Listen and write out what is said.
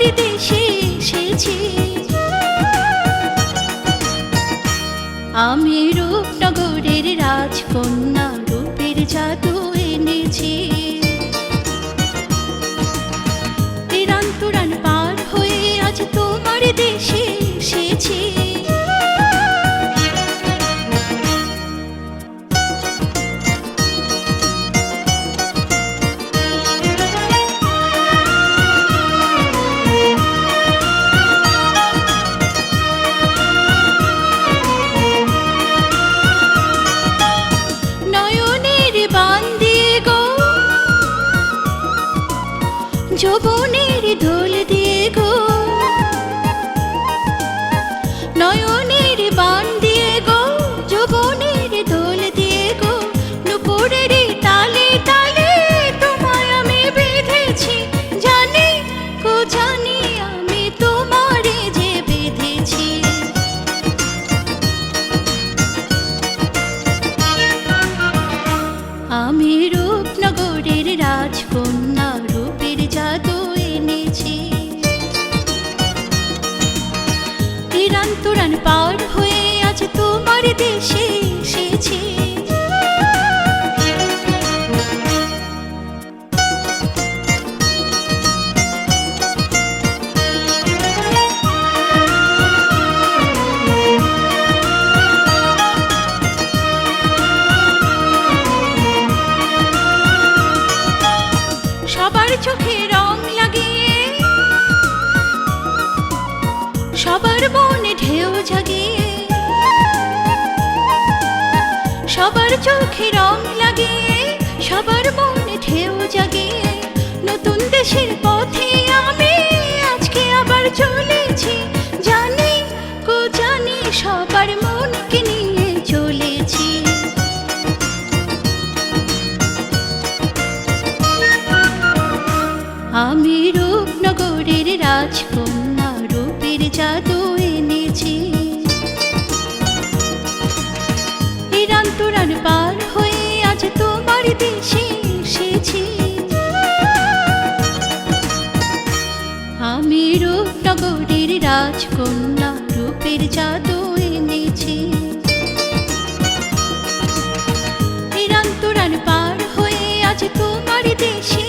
তোমার দেশে এসেছি। আমি রূপনগরের রাজকন্যা, রূপের জাদু এনেছি। তিরান্তরান পার হয়ে আজ তোমার দেশে এসেছি। যৌবনের দোল দিয়ে গো, নয়নের বান দিয়ে গো, যৌবনের দোল দিয়ে গো, নুপুরের তালে তালে তোমায় আমি বেঁধেছি। জানি গো জানি আমি তোমারে যে বেঁধেছি। আমি রূপনগরের রাজকন্যা, রূপের জাদু এনেছি। তিরান্তরান পার হয়ে আজ তোমার দেশে এসেছি। সবার চোখে রং লাগিয়ে, সবার মনে ঢেউ জাগিয়ে, সবার চোখে রং লাগিয়ে, সবার মনে ঢেউ জাগিয়ে, নতুন দেশের পথে আমি আজকে আবার চলেছি। জানি গো জানি সবার মনকে নিয়ে চলেছি। আমি রূপনগরের রাজকন্যা, রূপের জাদু এনেছি। তিরান্তরান পার হয়ে আজ তোমার দেশে এসেছি। আমি রূপনগরের রাজকন্যা, রূপের জাদু এনেছি। তিরান্তরান পার হয়ে আজ তোমার দেশে